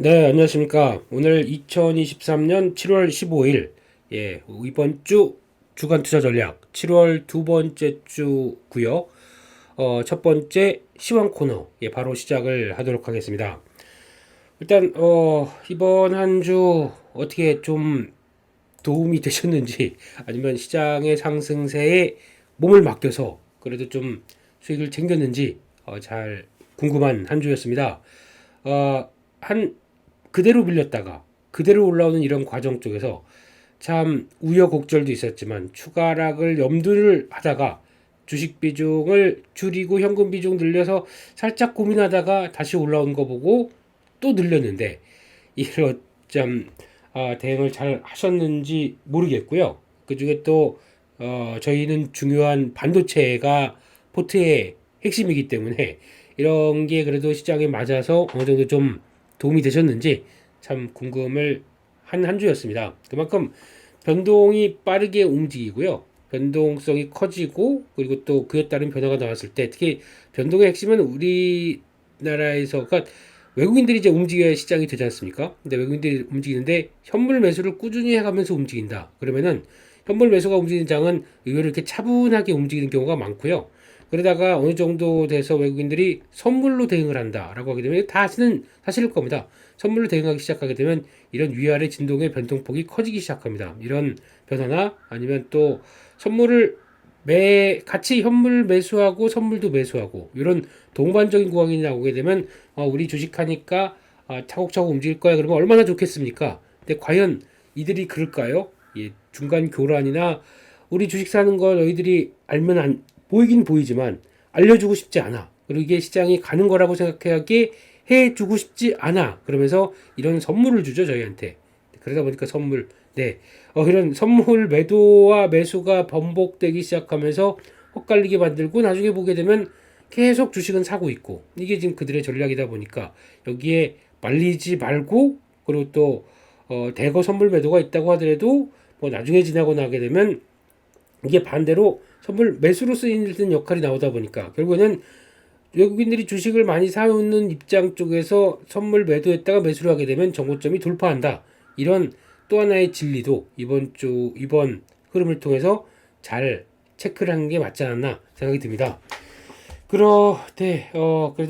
네, 안녕하십니까. 오늘 2023년 7월 15일, 이번 주 주간 투자 전략 7월 두 번째 주고요. 첫 번째 시황 코너, 바로 시작을 하도록 하겠습니다. 일단, 이번 한 주 어떻게 좀 도움이 되셨는지, 아니면 시장의 상승세에 몸을 맡겨서 그래도 좀 수익을 챙겼는지, 잘 궁금한 한 주였습니다. 한 그대로 빌렸다가 그대로 올라오는 이런 과정 쪽에서 참 우여곡절도 있었지만 추가락을 염두를 하다가 주식 비중을 줄이고 현금 비중 늘려서 살짝 고민하다가 다시 올라온 거 보고 또 늘렸는데 이런 참 대응을 잘 하셨는지 모르겠고요. 그 중에 또 저희는 중요한 반도체가 포트의 핵심이기 때문에 이런 게 그래도 시장에 맞아서 어느 정도 좀 도움이 되셨는지 참 궁금을 한 주였습니다. 그만큼 변동이 빠르게 움직이고요. 변동성이 커지고 그리고 또 그에 따른 변화가 나왔을 때 특히 변동의 핵심은 우리나라에서 그러니까 외국인들이 이제 움직여야 시장이 되지 않습니까? 근데 외국인들이 움직이는데 현물 매수를 꾸준히 해가면서 움직인다. 그러면은 현물 매수가 움직이는 장은 의외로 이렇게 차분하게 움직이는 경우가 많고요. 그러다가 어느 정도 돼서 외국인들이 선물로 대응을 한다라고 하게 되면 다시는 사실일 겁니다. 선물로 대응하기 시작하게 되면 이런 위아래 진동의 변동폭이 커지기 시작합니다. 이런 변화나 아니면 또 선물을 같이 현물 매수하고 선물도 매수하고 이런 동반적인 구간이 나오게 되면 우리 주식하니까 차곡차곡 움직일 거야 그러면 얼마나 좋겠습니까? 근데 과연 이들이 그럴까요? 중간 교란이나 우리 주식 사는 거 너희들이 알면 보이긴 보이지만 알려주고 싶지 않아. 그리고 이게 시장이 가는 거라고 생각하게 해주고 싶지 않아. 그러면서 이런 선물을 주죠, 저희한테. 그러다 보니까 선물, 네. 이런 선물 매도와 매수가 번복되기 시작하면서 헛갈리게 만들고 나중에 보게 되면 계속 주식은 사고 있고 이게 지금 그들의 전략이다 보니까 여기에 말리지 말고 그리고 또 대거 선물 매도가 있다고 하더라도 뭐 나중에 지나고 나게 되면 이게 반대로 선물 매수로 쓰이는 역할이 나오다 보니까 결국에는 외국인들이 주식을 많이 사오는 입장 쪽에서 선물 매도했다가 매수를 하게 되면 정고점이 돌파한다. 이런 또 하나의 진리도 이번 흐름을 통해서 잘 체크를 하는 게 맞지 않았나 생각이 듭니다. 그래도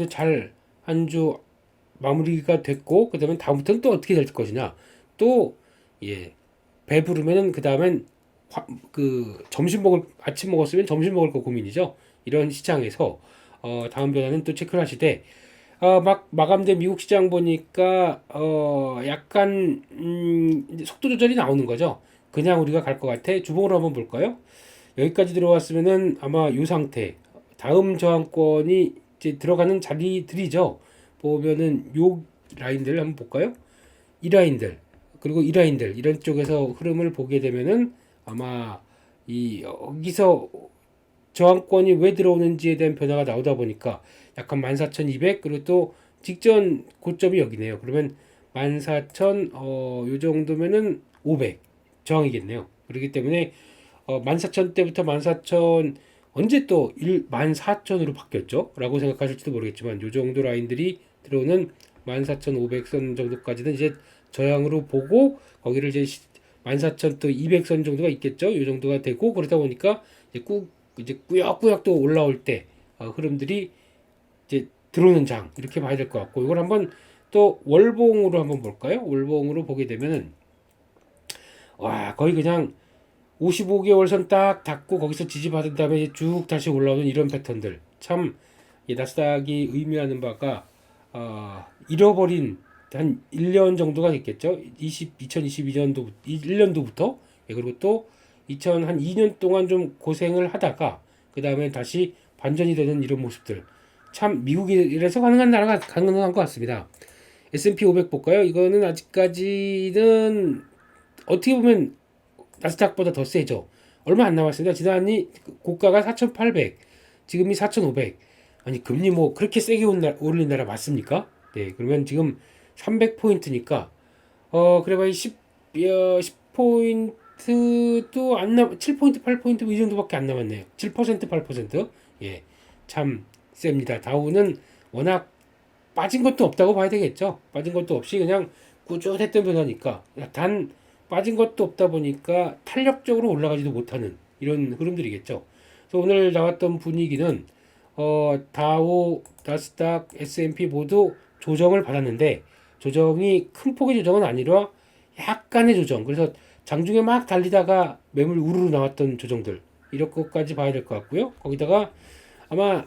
잘 한 주 마무리가 됐고 그다음에 다음부터는 또 어떻게 될 것이냐. 또 배부르면은 그다음엔 아침 먹었으면 점심 먹을 거 고민이죠. 이런 시장에서 다음 변화는 또 체크를 하시되 마감된 미국 시장 보니까 약간 속도 조절이 나오는 거죠. 그냥 우리가 갈 것 같아. 주봉으로 한번 볼까요? 여기까지 들어왔으면은 아마 이 상태 다음 저항권이 이제 들어가는 자리들이죠. 보면은 요 라인들 한번 볼까요? 이 라인들 그리고 이 라인들 이런 쪽에서 흐름을 보게 되면은 아마 여기서 저항권이 왜 들어오는지에 대한 변화가 나오다 보니까 약간 14,200 그리고 또 직전 고점이 여기네요. 그러면 14,000 요 정도면은 500 저항이겠네요. 그렇기 때문에 14,000대부터 14,000 언제 또 14,000으로 바뀌었죠? 라고 생각하실지도 모르겠지만 요 정도 라인들이 들어오는 14,500선 정도까지는 이제 저항으로 보고 거기를 이제 14,000 또 200선 정도가 있겠죠? 요 정도가 되고 그러다 보니까 이제 꾸역꾸역 또 올라올 때 흐름들이 이제 들어오는 장 이렇게 봐야 될 것 같고 이걸 한번 또 월봉으로 한번 볼까요? 월봉으로 보게 되면은 와 거의 그냥 55개월 선 딱 닫고 거기서 지지받은 다음에 이제 쭉 다시 올라오는 이런 패턴들 참 나스닥이 의미하는 바가 잃어버린 한 1년 정도가 됐겠죠. 2022년도 1년도부터 그리고 또 2002년 동안 좀 고생을 하다가 그 다음에 다시 반전이 되는 이런 모습들 참 미국이라서 가능한 나라가 가능한 것 같습니다. S&P 500 볼까요? 이거는 아직까지는 어떻게 보면 나스닥보다 더 세죠. 얼마 안 남았습니다. 지난이 고가가 4,800, 지금이 4,500. 아니 금리 뭐 그렇게 세게 오른 나라 맞습니까? 네, 그러면 지금 300포인트니까 그래봐야 10포인트도 안 7포인트, 8포인트 이 정도밖에 안 남았네요. 7%, 8%. 예, 참 셉니다. 다우는 워낙 빠진 것도 없다고 봐야 되겠죠. 빠진 것도 없이 그냥 꾸준했던 변화니까. 단 빠진 것도 없다 보니까 탄력적으로 올라가지도 못하는 이런 흐름들이겠죠. 그래서 오늘 나왔던 분위기는 다우, 나스닥, S&P 모두 조정을 받았는데 조정이 큰 폭의 조정은 아니라 약간의 조정. 그래서 장중에 막 달리다가 매물 우르르 나왔던 조정들 이런 것까지 봐야 될 것 같고요. 거기다가 아마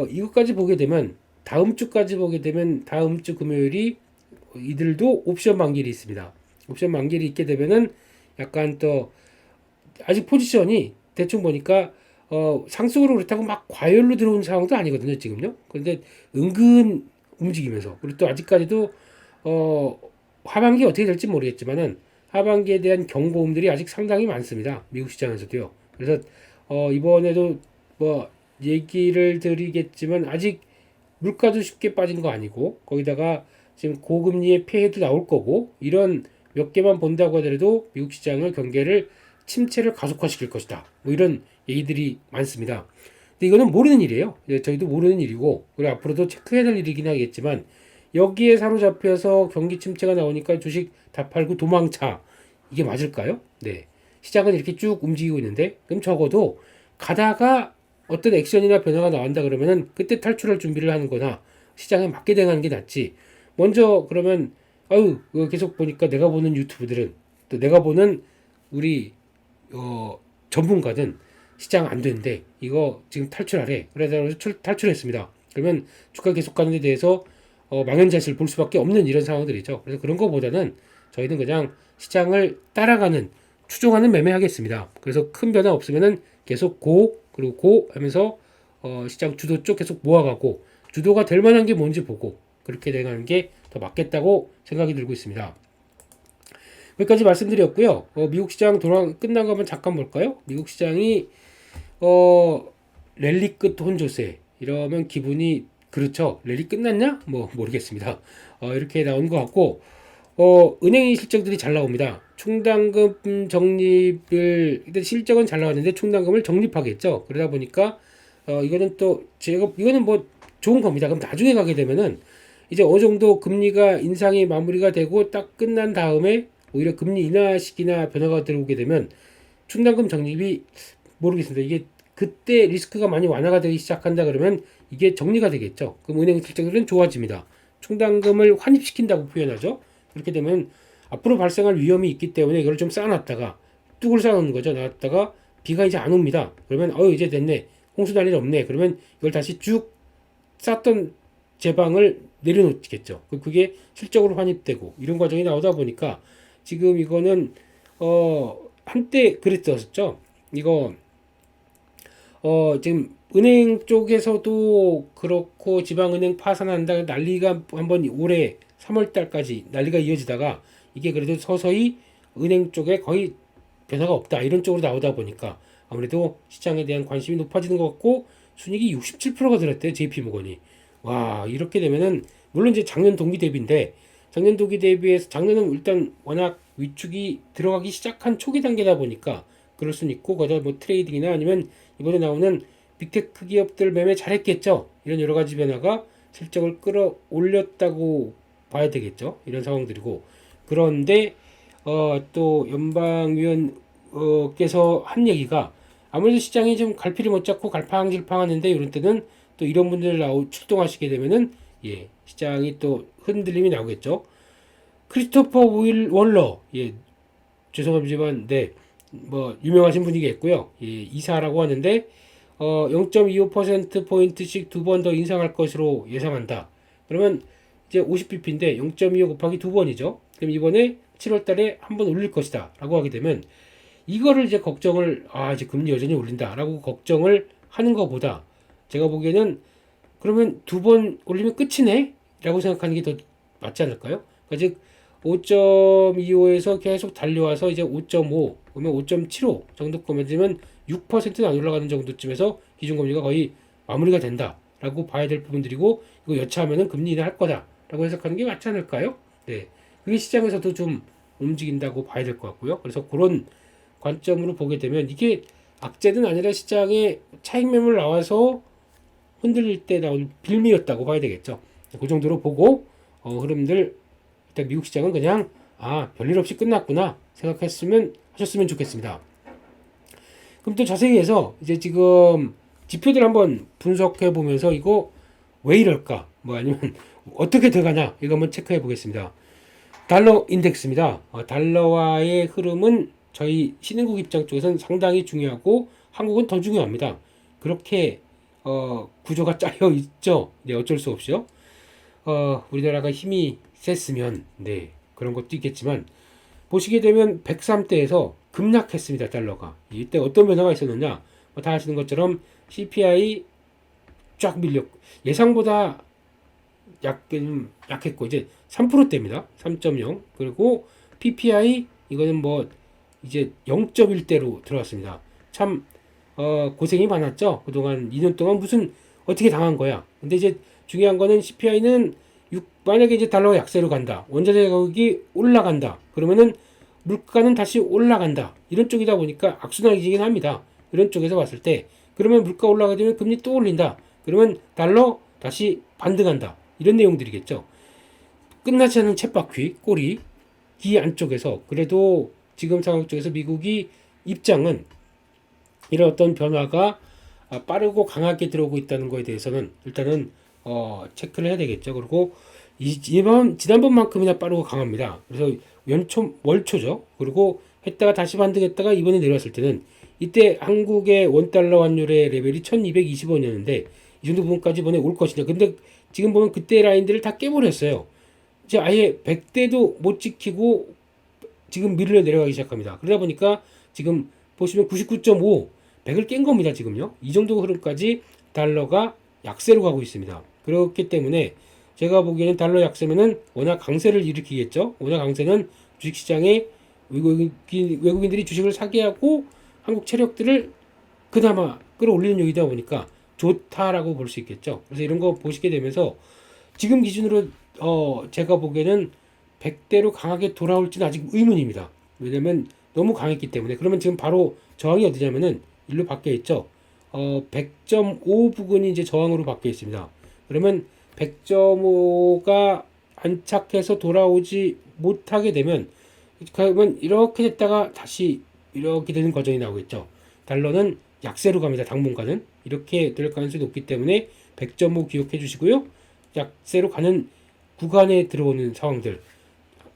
이것까지 보게 되면 다음 주까지 보게 되면 다음 주 금요일이 이들도 옵션 만기일이 있습니다. 옵션 만기일이 있게 되면은 약간 또 아직 포지션이 대충 보니까 상승으로 그렇다고 막 과열로 들어온 상황도 아니거든요 지금요. 그런데 은근 움직이면서 그리고 또 아직까지도 하반기 어떻게 될지 모르겠지만은 하반기에 대한 경고음들이 아직 상당히 많습니다. 미국 시장에서도요. 그래서 이번에도 뭐 얘기를 드리겠지만 아직 물가도 쉽게 빠진 거 아니고 거기다가 지금 고금리의 폐해도 나올 거고 이런 몇 개만 본다고 하더라도 미국 시장을 경계를 침체를 가속화시킬 것이다. 뭐 이런 얘기들이 많습니다. 근데 이거는 모르는 일이에요. 저희도 모르는 일이고 그리고 앞으로도 체크해야 될 일이긴 하겠지만 여기에 사로잡혀서 경기 침체가 나오니까 주식 다 팔고 도망차. 이게 맞을까요? 네. 시장은 이렇게 쭉 움직이고 있는데 그럼 적어도 가다가 어떤 액션이나 변화가 나온다 그러면은 그때 탈출할 준비를 하는 거나 시장에 맞게 대응하는 게 낫지. 먼저 그러면 아유 계속 보니까 내가 보는 유튜브들은 또 내가 보는 우리 전문가든 시장 안 되는데 이거 지금 탈출하래. 그래서 탈출했습니다. 그러면 주가 계속 가는 데 대해서 망연자실을 볼 수밖에 없는 이런 상황들이죠. 그래서 그런 거보다는 저희는 그냥 시장을 따라가는 추종하는 매매하겠습니다. 그래서 큰 변화 없으면은 계속 그리고 고 하면서 시장 주도 쪽 계속 모아가고 주도가 될 만한 게 뭔지 보고 그렇게 대응하는 게 더 맞겠다고 생각이 들고 있습니다. 여기까지 말씀드렸고요. 미국 시장 끝난 거 한번 잠깐 볼까요? 미국 시장이 랠리 끝 혼조세 이러면 기분이 그렇죠. 랠리 끝났냐? 뭐 모르겠습니다. 이렇게 나온 것 같고 은행의 실적들이 잘 나옵니다. 충당금 적립을 일단 실적은 잘 나왔는데 충당금을 적립하겠죠. 그러다 보니까 이거는 또 이거는 뭐 좋은 겁니다. 그럼 나중에 가게 되면은 이제 어느 정도 금리가 인상이 마무리가 되고 딱 끝난 다음에 오히려 금리 인하 시기나 변화가 들어오게 되면 충당금 적립이 모르겠습니다. 이게 그때 리스크가 많이 완화가 되기 시작한다 그러면 이게 정리가 되겠죠. 그럼 은행 실적들은 좋아집니다. 충당금을 환입시킨다고 표현하죠. 그렇게 되면 앞으로 발생할 위험이 있기 때문에 이걸 좀 쌓아놨다가 뚝을 쌓아놓는 거죠. 놨다가 비가 이제 안 옵니다. 그러면 이제 됐네. 홍수 날 일 없네. 그러면 이걸 다시 쭉 쌓던 제방을 내려놓겠죠. 그게 실적으로 환입되고 이런 과정이 나오다 보니까 지금 이거는 한때 그랬었죠. 이거 지금 은행 쪽에서도 그렇고 지방은행 파산한다 난리가 한번 올해 3월 달까지 난리가 이어지다가 이게 그래도 서서히 은행 쪽에 거의 변화가 없다 이런 쪽으로 나오다 보니까 아무래도 시장에 대한 관심이 높아지는 것 같고 순이익이 67%가 들었대요. JP모건이. 와 이렇게 되면은 물론 이제 작년 동기 대비인데 작년 동기 대비해서 작년은 일단 워낙 위축이 들어가기 시작한 초기 단계다 보니까 그럴 수는 있고 거기다 뭐 트레이딩이나 아니면 이번에 나오는 빅테크 기업들 매매 잘했겠죠. 이런 여러 가지 변화가 실적을 끌어올렸다고 봐야 되겠죠. 이런 상황들이고 그런데 또 연방위원께서 한 얘기가 아무래도 시장이 좀 갈피를 못 잡고 갈팡질팡하는데 이런 때는 또 이런 분들 출동하시게 되면은 시장이 또 흔들림이 나오겠죠. 크리스토퍼 월러 죄송하지만 뭐 유명하신 분이겠고요. 이사라고 하는데 0.25% 포인트씩 두 번 더 인상할 것으로 예상한다. 그러면 이제 50bp인데 0.25 곱하기 두 번이죠. 그럼 이번에 7월 달에 한 번 올릴 것이다. 라고 하게 되면 이거를 이제 걱정을 이제 금리 여전히 올린다. 라고 걱정을 하는 것보다 제가 보기에는 그러면 두 번 올리면 끝이네? 라고 생각하는 게 더 맞지 않을까요? 그러니까 즉 5.25에서 계속 달려와서 이제 5.5 그러면 5.75 정도 거면 6%는 안 올라가는 정도쯤에서 기준금리가 거의 마무리가 된다 라고 봐야 될 부분들이고 이거 여차하면은 금리 인하할 거다 라고 해석하는 게 맞지 않을까요? 네, 그게 시장에서도 좀 움직인다고 봐야 될 것 같고요. 그래서 그런 관점으로 보게 되면 이게 악재는 아니라 시장에 차익 매물 나와서 흔들릴 때 나온 빌미였다고 봐야 되겠죠. 그 정도로 보고 흐름들 일단 미국 시장은 그냥 별일 없이 끝났구나 생각했으면 하셨으면 좋겠습니다. 그럼 또 자세히 해서 이제 지금 지표들 한번 분석해 보면서 이거 왜 이럴까 뭐 아니면 어떻게 돼가나 이거 한번 체크해 보겠습니다. 달러 인덱스입니다. 달러와의 흐름은 저희 신흥국 입장 쪽에서는 상당히 중요하고 한국은 더 중요합니다. 그렇게 구조가 짜여 있죠. 네, 어쩔 수 없이요. 우리나라가 힘이 셌으면 네, 그런 것도 있겠지만 보시게 되면 103대에서 급락했습니다. 달러가. 이때 어떤 변화가 있었느냐? 다 아시는 것처럼 CPI 쫙 밀렸고 예상보다 약했고 이제 3%대입니다. 3.0 그리고 PPI 이거는 뭐 이제 0.1대로 들어왔습니다. 참 고생이 많았죠. 그동안 2년 동안 무슨 어떻게 당한 거야. 근데 이제 중요한 거는 CPI는 만약에 이제 달러가 약세로 간다. 원자재 가격이 올라간다. 그러면은 물가는 다시 올라간다. 이런 쪽이다 보니까 악순환이긴 합니다. 이런 쪽에서 봤을 때 그러면 물가 올라가게 되면 금리 또 올린다. 그러면 달러 다시 반등한다. 이런 내용들이겠죠. 끝나지 않은 쳇바퀴 꼬리 이 안쪽에서 그래도 지금 상황 쪽에서 미국이 입장은 이런 어떤 변화가 빠르고 강하게 들어오고 있다는 것에 대해서는 일단은 체크를 해야 되겠죠. 그리고 지난번만큼이나 빠르고 강합니다. 그래서 월초죠. 그리고 했다가 다시 반등했다가 이번에 내려왔을 때는 이때 한국의 원달러 환율의 레벨이 1220원이었는데 이 정도 부분까지 이번에 올 것이냐. 근데 지금 보면 그때 라인들을 다 깨버렸어요. 이제 아예 100대도 못 지키고 지금 밀려 내려가기 시작합니다. 그러다 보니까 지금 보시면 99.5, 100을 깬 겁니다. 지금요. 이 정도 흐름까지 달러가 약세로 가고 있습니다. 그렇기 때문에 제가 보기에는 달러 약세면은 워낙 강세를 일으키겠죠. 워낙 강세는 주식시장에 외국인들이 주식을 사게 하고 한국 체력들을 그나마 끌어올리는 요이다 보니까 좋다라고 볼 수 있겠죠. 그래서 이런 거 보시게 되면서 지금 기준으로 제가 보기에는 100대로 강하게 돌아올지는 아직 의문입니다. 왜냐면 너무 강했기 때문에. 그러면 지금 바로 저항이 어디냐면은 일로 바뀌어 있죠. 100.5 부근이 이제 저항으로 바뀌어 있습니다. 그러면 100.5가 안착해서 돌아오지 못하게 되면 그러면 이렇게 됐다가 다시 이렇게 되는 과정이 나오겠죠. 달러는 약세로 갑니다. 당분간은 이렇게 될 가능성이 높기 때문에 100.5 기억해 주시고요. 약세로 가는 구간에 들어오는 상황들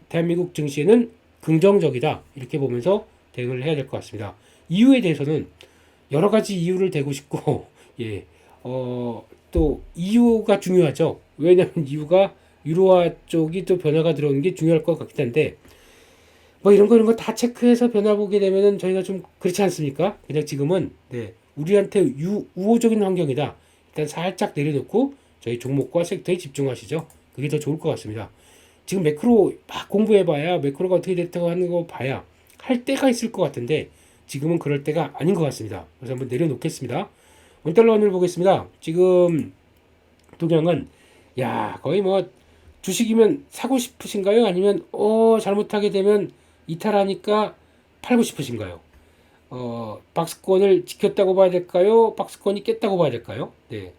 대한민국 증시에는 긍정적이다 이렇게 보면서 대응을 해야 될 것 같습니다. 이유에 대해서는 여러 가지 이유를 대고 싶고 예, 또 이유가 중요하죠. 왜냐하면 이유가 유로화 쪽이 또 변화가 들어오는 게 중요할 것 같긴 한데 뭐 이런 거 다 체크해서 변화 보게 되면은 저희가 좀 그렇지 않습니까? 그냥 지금은 네, 우리한테 우호적인 환경이다. 일단 살짝 내려놓고 저희 종목과 섹터에 집중하시죠. 그게 더 좋을 것 같습니다. 지금 매크로 막 공부해봐야 매크로가 어떻게 됐다고 하는 거 봐야 할 때가 있을 것 같은데 지금은 그럴 때가 아닌 것 같습니다. 그래서 한번 내려놓겠습니다. 원달러 환율 보겠습니다. 지금 동향은 거의 뭐 주식이면 사고 싶으신가요? 아니면 잘못하게 되면 이탈하니까 팔고 싶으신가요? 박스권을 지켰다고 봐야 될까요? 박스권이 깼다고 봐야 될까요? 네,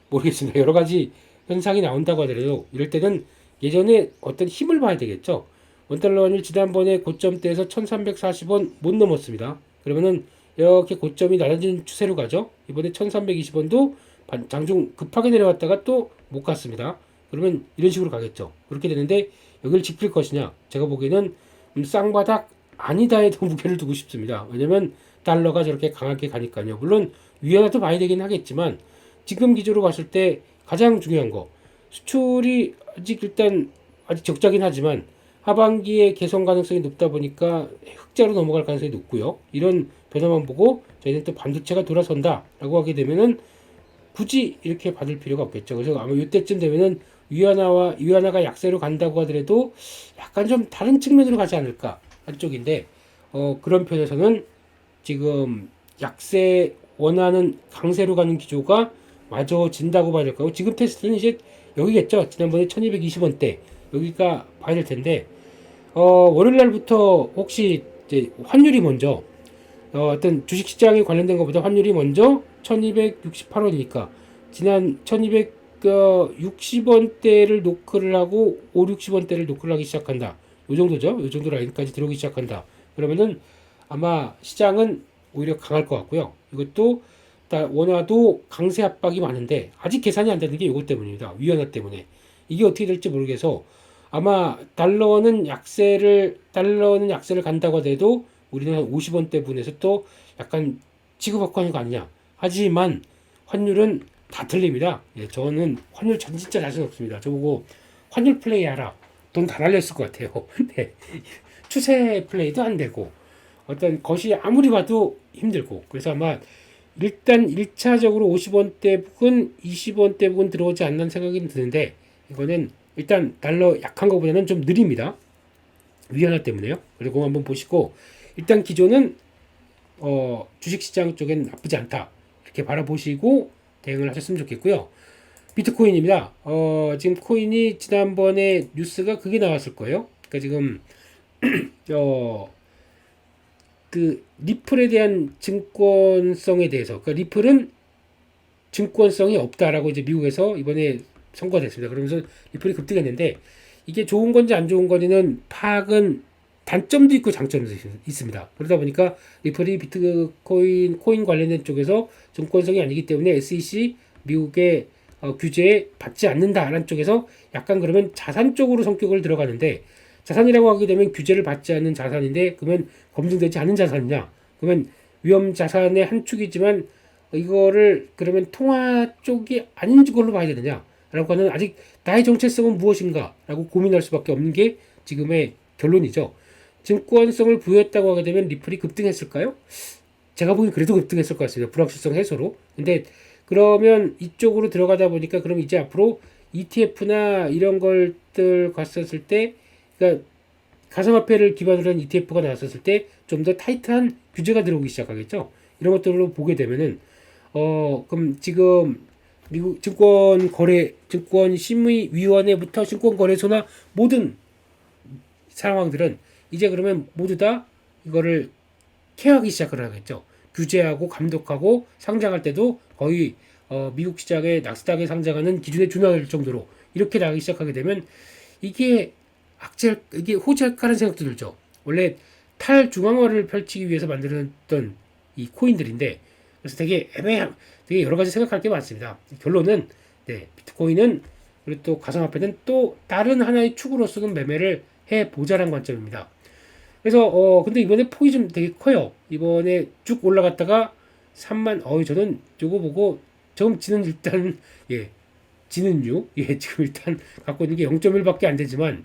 모르겠습니다. 여러 가지 현상이 나온다고 하더라도 이럴 때는 예전에 어떤 힘을 봐야 되겠죠. 원달러 환율 지난번에 고점대에서 1340원 못 넘었습니다. 그러면은 이렇게 고점이 낮아지는 추세로 가죠. 이번에 1320원도 장중 급하게 내려왔다가 또 못 갔습니다. 그러면 이런 식으로 가겠죠. 그렇게 되는데 여기를 지킬 것이냐? 제가 보기에는 쌍바닥 아니다에도 무게를 두고 싶습니다. 왜냐면 달러가 저렇게 강하게 가니까요. 물론 위안화도 봐야 되긴 하겠지만 지금 기조로 봤을 때 가장 중요한 거 수출이 아직 적자긴 하지만 하반기에 개선 가능성이 높다 보니까 흑자로 넘어갈 가능성이 높고요. 이런 변화만 보고 저희는 또 반도체가 돌아선다라고 하게 되면은 굳이 이렇게 받을 필요가 없겠죠. 그래서 아마 이때쯤 되면은 위안화가 약세로 간다고 하더라도 약간 좀 다른 측면으로 가지 않을까 한쪽인데 그런 편에서는 지금 약세 원하는 강세로 가는 기조가 맞아진다고 봐야 될까요? 지금 테스트는 이제 여기겠죠. 지난번에 1220원대 여기가 봐야 될 텐데 월요일 날부터 혹시 이제 환율이 먼저 어떤 주식시장에 관련된 것보다 환율이 먼저 1268원이니까 지난 1200 그 60원대를 노크를 하고 5, 60원대를 노크를 하기 시작한다. 요 정도죠. 요 정도 라인까지 들어오기 시작한다. 그러면은 아마 시장은 오히려 강할 것 같고요. 이것도 원화도 강세 압박이 많은데 아직 계산이 안 되는 게 이것 때문입니다. 위안화 때문에. 이게 어떻게 될지 모르겠어. 아마 달러는 약세를 간다고 하더라도 우리는 한 50원대 분에서 또 약간 지구박구 하는 거 아니냐. 하지만 환율은 다 틀립니다. 예, 저는 환율 진짜 자신 없습니다. 저보고 환율 플레이 하라. 돈 다 날렸을 것 같아요. 네. 추세 플레이도 안 되고 어떤 것이 아무리 봐도 힘들고 그래서 아마 일단 1차적으로 50원대 부근 20원대 부근 들어오지 않는 생각이 드는데 이거는 일단 달러 약한 것보다는 좀 느립니다. 위안화 때문에요. 그리고 한번 보시고 일단 기존은 주식시장 쪽엔 나쁘지 않다. 이렇게 바라보시고 대응을 하셨으면 좋겠고요. 비트코인입니다. 지금 코인이 지난번에 뉴스가 그게 나왔을 거예요. 그러니까 지금 그 리플에 대한 증권성에 대해서 그러니까 리플은 증권성이 없다라고 이제 미국에서 이번에 선고가 됐습니다. 그러면서 리플이 급등했는데 이게 좋은 건지 안 좋은 건지는 파악은 단점도 있고 장점도 있습니다. 그러다 보니까 리플이 코인 관련된 쪽에서 증권성이 아니기 때문에 SEC 미국의 규제에 받지 않는다라는 쪽에서 약간 그러면 자산 쪽으로 성격을 들어가는데 자산이라고 하게 되면 규제를 받지 않는 자산인데 그러면 검증되지 않은 자산이냐? 그러면 위험 자산의 한 축이지만 이거를 그러면 통화 쪽이 아닌 걸로 봐야 되느냐? 라고 하는 아직 나의 정체성은 무엇인가? 라고 고민할 수밖에 없는 게 지금의 결론이죠. 증권성을 부여했다고 하게 되면 리플이 급등했을까요? 제가 보기엔 그래도 급등했을 것 같습니다. 불확실성 해소로. 근데 그러면 이쪽으로 들어가다 보니까 그럼 이제 앞으로 ETF나 이런 것들 갔었을 때 그러니까 가상화폐를 기반으로 한 ETF가 나왔었을 때 좀 더 타이트한 규제가 들어오기 시작하겠죠. 이런 것들로 보게 되면은 그럼 지금 미국 증권심의위원회부터 증권거래소나 모든 상황들은 이제 그러면 모두 다 이거를 케어하기 시작을 하겠죠. 규제하고 감독하고 상장할 때도 거의 미국 시장의 나스닥에 상장하는 기준에 준할 정도로 이렇게 나가기 시작하게 되면 이게 이게 호재할까라는 생각도 들죠. 원래 탈중앙화를 펼치기 위해서 만들었던 이 코인들인데 그래서 되게 여러 가지 생각할 게 많습니다. 결론은 네, 비트코인은 그리고 또 가상화폐는 또 다른 하나의 축으로서는 매매를 해 보자라는 관점입니다. 그래서 근데 이번에 폭이 좀 되게 커요. 이번에 쭉 올라갔다가 3만 저는 요거 보고 지는 일단 예 지는요 지금 일단 갖고 있는 게 0.1밖에 안 되지만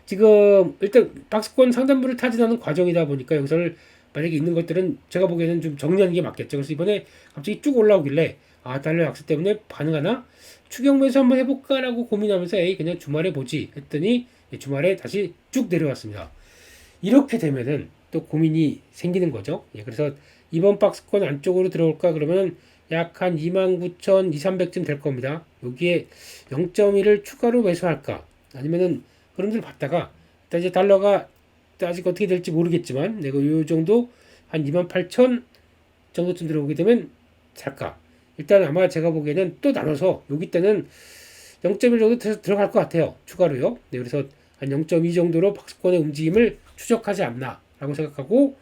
지금 일단 박스권 상단부를 타진하는 과정이다 보니까 여기서를 만약에 있는 것들은 제가 보기에는 좀 정리하는 게 맞겠죠. 그래서 이번에 갑자기 쭉 올라오길래 달러 약세 때문에 반응하나 추격 매수 한번 해볼까라고 고민하면서 그냥 주말에 보지 했더니 주말에 다시 쭉 내려왔습니다. 이렇게 되면은 또 고민이 생기는 거죠. 그래서 이번 박스권 안쪽으로 들어올까 그러면 약 한 29,200~300쯤 될 겁니다. 여기에 0.1을 추가로 매수할까 아니면은 흐름들 봤다가 일단 이제 달러가 아직 어떻게 될지 모르겠지만 내가 요 정도 한 28,000 정도쯤 들어오게 되면 살까. 일단 아마 제가 보기에는 또 나눠서 여기 때는 0.1 정도 들어갈 것 같아요. 추가로요. 네, 그래서 한 0.2 정도로 박스권의 움직임을 추적하지 않나 라고 생각하고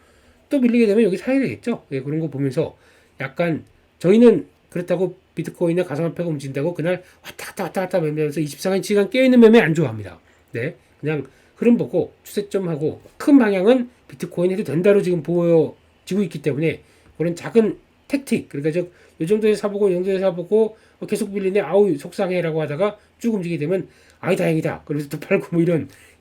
또 밀리게 되면 여기 사야 되겠죠. 그런 거 보면서 약간 저희는 그렇다고 비트코인이나 가상화폐가 움직인다고 그날 왔다 갔다 매매하면서 24시간 깨어있는 매매 안 좋아합니다. 네, 그냥 흐름 보고 추세점하고 큰 방향은 비트코인 해도 된다로 지금 보여지고 있기 때문에 그런 작은 택틱 그러니까 요 정도에 사보고 이 정도에 사보고 계속 밀리네 아우 속상해라고 하다가 쭉 움직이게 되면 다행이다 그래서 또 팔고 뭐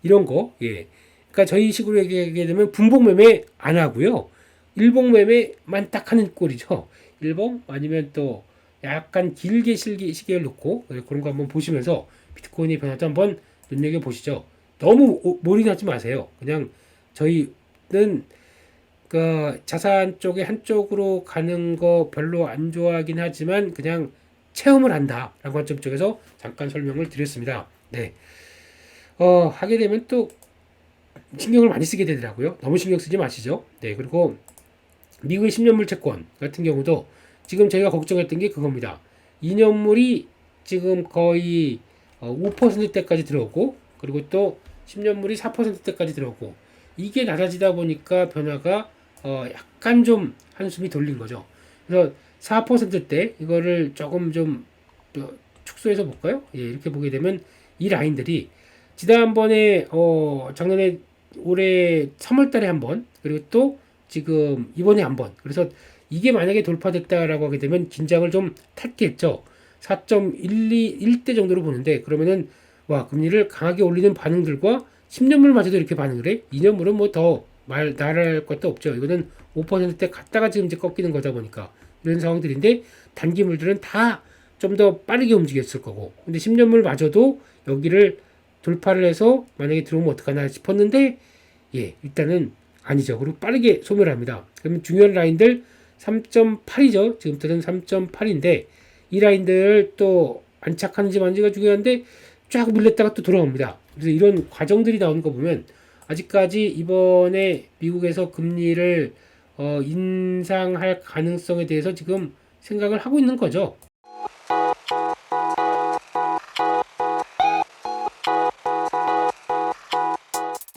이런 거 그러니까 저희 식으로 얘기하게 되면 분봉 매매 안 하고요 일봉 매매만 딱 하는 꼴이죠. 일봉 아니면 또 약간 길게 시계를 놓고 그런 거 한번 보시면서 비트코인의 변화도 한번 눈여겨 보시죠. 너무 몰입하지 마세요. 그냥 저희는 그 자산 쪽에 한쪽으로 가는 거 별로 안 좋아하긴 하지만 그냥 체험을 한다라는 관점 쪽에서 잠깐 설명을 드렸습니다. 네. 하게 되면 또 신경을 많이 쓰게 되더라고요. 너무 신경 쓰지 마시죠. 네. 그리고 미국의 10년물 채권 같은 경우도 지금 저희가 걱정했던 게 그겁니다. 2년물이 지금 거의 5%대까지 들어오고, 그리고 또 10년물이 4%대까지 들어오고, 이게 낮아지다 보니까 변화가 약간 좀 한숨이 돌린 거죠. 그래서 4%대 이거를 조금 좀 축소해서 볼까요? 예, 이렇게 보게 되면 이 라인들이 지난번에 작년에 올해 3월 달에 한 번, 그리고 또 지금 이번에 한 번. 그래서 이게 만약에 돌파됐다라고 하게 되면 긴장을 좀 탔겠죠. 4.121대 정도로 보는데, 그러면은 와, 금리를 강하게 올리는 반응들과 10년물마저도 이렇게 반응을 해? 2년물은 뭐 더 말할 것도 없죠. 이거는 5%대 갔다가 지금 이제 꺾이는 거다 보니까 이런 상황들인데, 단기물들은 다 좀 더 빠르게 움직였을 거고, 근데 10년물마저도 여기를 돌파를 해서 만약에 들어오면 어떡하나 싶었는데, 예, 일단은 아니죠. 그리고 빠르게 소멸합니다. 그러면 중요한 라인들 3.8이죠. 지금부터는 3.8인데 이 라인들 또 안착하는지 만지가 중요한데 쫙 밀렸다가 또 돌아옵니다. 그래서 이런 과정들이 나오는 거 보면 아직까지 이번에 미국에서 금리를 인상할 가능성에 대해서 지금 생각을 하고 있는 거죠.